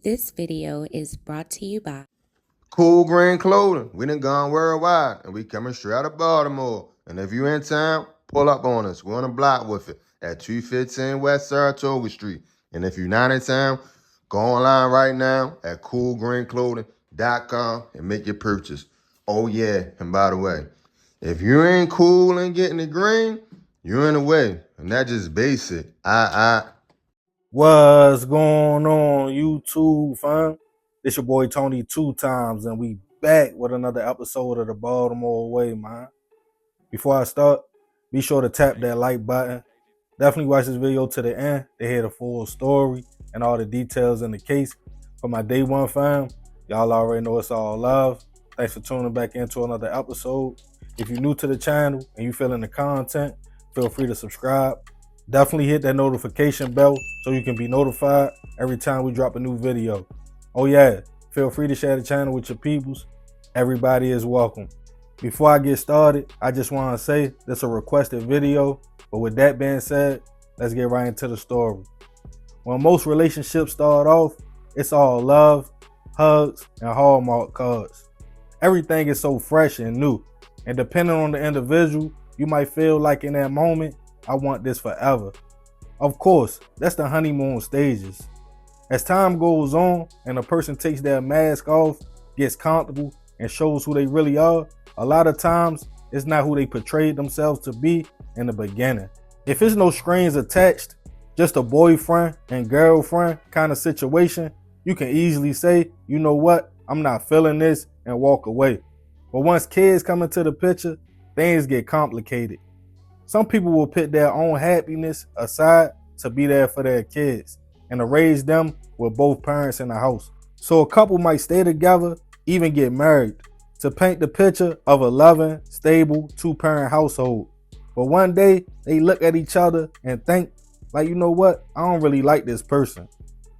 This video is brought to you by Cool Green Clothing. We done gone worldwide, and we coming straight out of Baltimore. And if you in town, pull up on us. We're on the block with it at 215 West Saratoga Street. And if you're not in town, go online right now at coolgreenclothing.com and make your purchase. Oh yeah, and by the way, if you ain't cool and getting the green, you're in the way. And that's just basic. What's going on, YouTube, fam? It's your boy Tony 2 times, and we back with another episode of the Baltimore Way, man. Before I start, be sure to tap that like button. Definitely watch this video to the end to hear the full story and all the details in the case. For my day one fam, y'all already know it's all love. Thanks for tuning back into another episode. If you're new to the channel and you feeling the content, feel free to subscribe. Definitely hit that notification bell so you can be notified every time we drop a new video. Oh yeah, feel free to share the channel with your peoples. Everybody is welcome. Before I get started, I just want to say this is a requested video, but with that being said, let's get right into the story. When most relationships start off, it's all love, hugs, and Hallmark cards. Everything is so fresh and new, and depending on the individual, you might feel like in that moment, I want this forever. Of course, that's the honeymoon stages. As time goes on and a person takes their mask off, gets comfortable, and shows who they really are, a lot of times it's not who they portrayed themselves to be in the beginning. If it's no strings attached, just a boyfriend and girlfriend kind of situation, you can easily say, you know what, I'm not feeling this, and walk away. But once kids come into the picture, things get complicated. Some people will put their own happiness aside to be there for their kids and to raise them with both parents in the house. So a couple might stay together, even get married, to paint the picture of a loving, stable, two-parent household. But one day, they look at each other and think, like, you know what, I don't really like this person.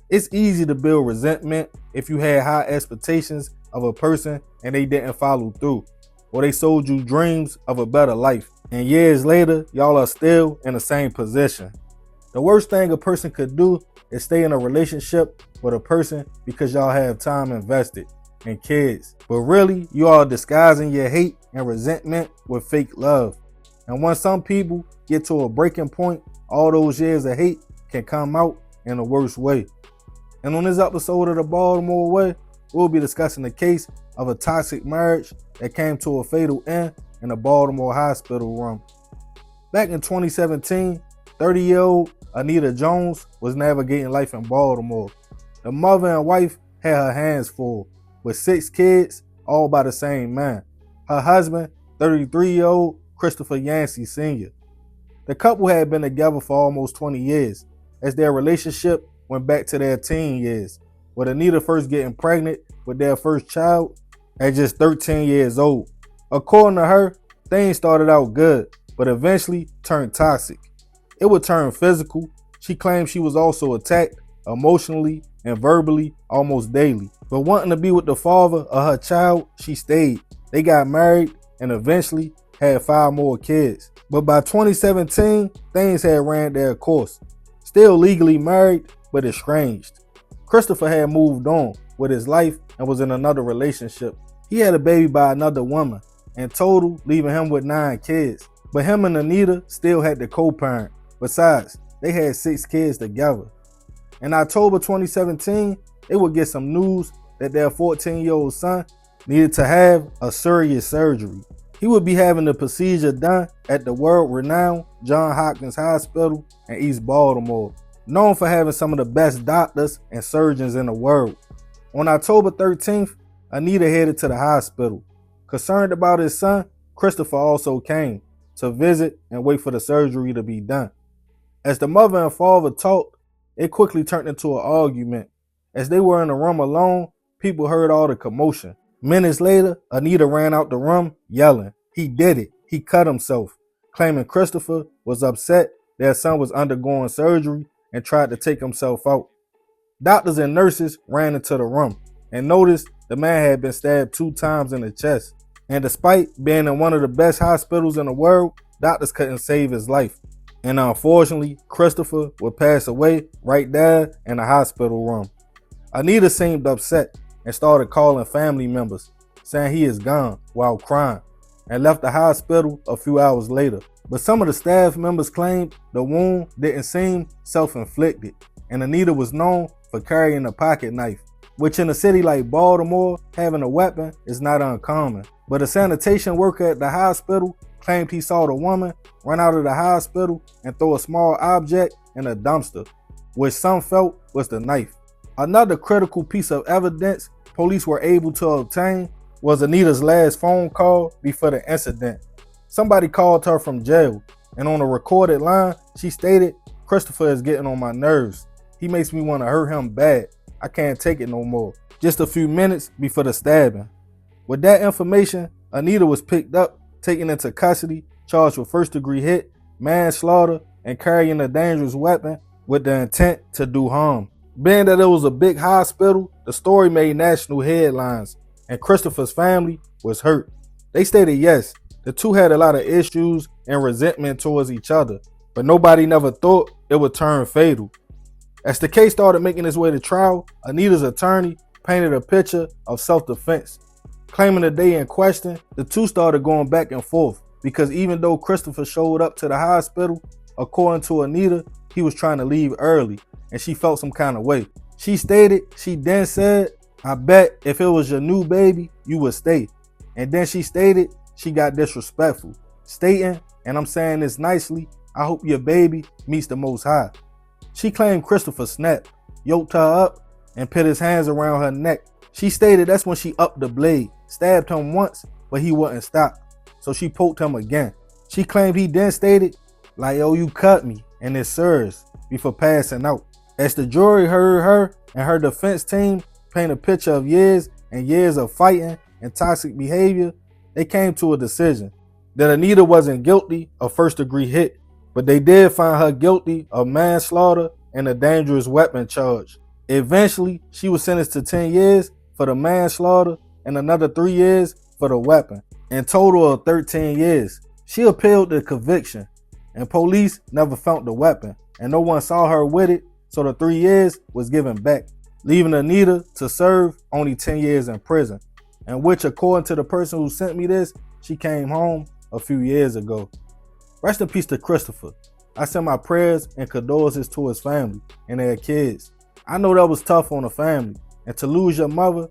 It's easy to build resentment if you had high expectations of a person and they didn't follow through, or they sold you dreams of a better life. And years later, y'all are still in the same position. The worst thing a person could do is stay in a relationship with a person because y'all have time invested and kids. But really, you are disguising your hate and resentment with fake love. And when some people get to a breaking point, all those years of hate can come out in the worst way. And on this episode of the Baltimore Way, we'll be discussing the case of a toxic marriage that came to a fatal end in a Baltimore hospital room. Back in 2017, 30-year-old Anita Jones was navigating life in Baltimore. The mother and wife had her hands full, with 6 kids, all by the same man. Her husband, 33-year-old Christopher Yancey Sr. The couple had been together for almost 20 years, as their relationship went back to their teen years, with Anita first getting pregnant with their first child at just 13 years old. According to her, things started out good, but eventually turned toxic. It would turn physical. She claimed she was also attacked emotionally and verbally almost daily. But wanting to be with the father of her child, she stayed. They got married and eventually had 5 more kids. But by 2017, things had ran their course. Still legally married, but estranged. Christopher had moved on with his life and was in another relationship. He had a baby by another woman, in total leaving him with 9 kids. But him and Anita still had to co-parent. Besides, they had 6 kids together. In October 2017, they would get some news that their 14-year-old son needed to have a serious surgery. He would be having the procedure done at the world-renowned Johns Hopkins Hospital in East Baltimore, known for having some of the best doctors and surgeons in the world. On October 13th, Anita headed to the hospital. Concerned about his son, Christopher also came to visit and wait for the surgery to be done. As the mother and father talked, it quickly turned into an argument. As they were in the room alone, people heard all the commotion. Minutes later, Anita ran out the room yelling, "He did it. He cut himself," claiming Christopher was upset their son was undergoing surgery and tried to take himself out. Doctors and nurses ran into the room and noticed the man had been stabbed 2 times in the chest. And despite being in one of the best hospitals in the world, doctors couldn't save his life. And unfortunately, Christopher would pass away right there in the hospital room. Anita seemed upset and started calling family members, saying he is gone while crying, and left the hospital a few hours later. But some of the staff members claimed the wound didn't seem self-inflicted, and Anita was known for carrying a pocket knife, which in a city like Baltimore, having a weapon is not uncommon. But a sanitation worker at the hospital claimed he saw the woman run out of the hospital and throw a small object in a dumpster, which some felt was the knife. Another critical piece of evidence police were able to obtain was Anita's last phone call before the incident. Somebody called her from jail, and on a recorded line, she stated, "Christopher is getting on my nerves. He makes me want to hurt him bad. I can't take it no more." Just a few minutes before the stabbing. With that information, Anita was picked up, taken into custody, charged with first-degree hit, manslaughter, and carrying a dangerous weapon with the intent to do harm. Being that it was a big hospital, the story made national headlines, and Christopher's family was hurt. They stated yes, the two had a lot of issues and resentment towards each other, but nobody never thought it would turn fatal. As the case started making its way to trial, Anita's attorney painted a picture of self-defense. Claiming the day in question, the two started going back and forth because even though Christopher showed up to the hospital, according to Anita, he was trying to leave early and she felt some kind of way. She stated, she then said, "I bet if it was your new baby, you would stay." And then she stated she got disrespectful, stating, and I'm saying this nicely, "I hope your baby meets the Most High." She claimed Christopher snapped, yoked her up, and put his hands around her neck. She stated that's when she upped the blade, stabbed him once, but he wouldn't stop. So she poked him again. She claimed he then stated, like, "Yo, you cut me, and it's serious," before passing out. As the jury heard her and her defense team paint a picture of years and years of fighting and toxic behavior, they came to a decision that Anita wasn't guilty of first-degree hit, but they did find her guilty of manslaughter and a dangerous weapon charge. Eventually, she was sentenced to 10 years for the manslaughter and another 3 years for the weapon, in total of 13 years. She appealed the conviction, and police never found the weapon, and no one saw her with it, so the 3 years was given back, leaving Anita to serve only 10 years in prison, and which, according to the person who sent me this, she came home a few years ago. Rest in peace to Christopher. I send my prayers and condolences to his family and their kids. I know that was tough on the family, and to lose your mother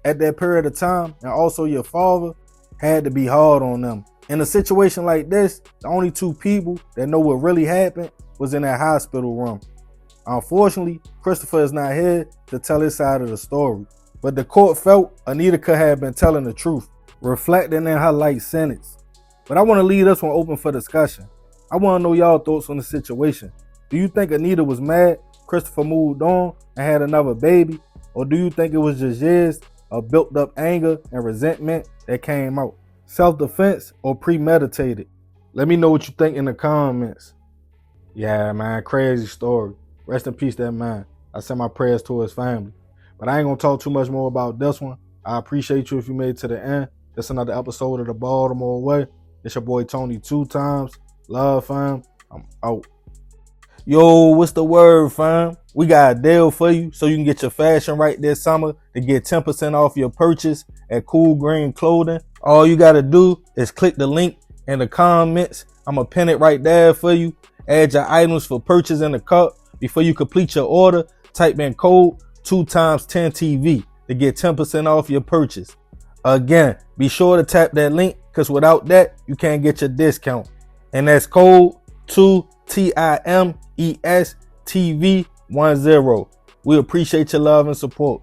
at that period of time and also your father had to be hard on them. In a situation like this, the only two people that know what really happened was in that hospital room. Unfortunately, Christopher is not here to tell his side of the story, but the court felt Anita could have been telling the truth, reflecting in her light sentence. But I want to leave this one open for discussion. I want to know y'all thoughts on the situation. Do you think Anita was mad Christopher moved on and had another baby? Or do you think it was just years of built up anger and resentment that came out? Self-defense or premeditated? Let me know what you think in the comments. Yeah, man, crazy story. Rest in peace, that man. I send my prayers to his family. But I ain't gonna talk too much more about this one. I appreciate you if you made it to the end. This another episode of the Baltimore Way. It's your boy Tony 2 times. Love, fam. I'm out. Yo, what's the word, fam? We got a deal for you so you can get your fashion right this summer to get 10% off your purchase at Cool Green Clothing. All you got to do is click the link in the comments. I'm going to pin it right there for you. Add your items for purchase in the cart. Before you complete your order, type in code 2x10TV to get 10% off your purchase. Again, be sure to tap that link because without that, you can't get your discount. And that's code 2TIMESTV10. We appreciate your love and support.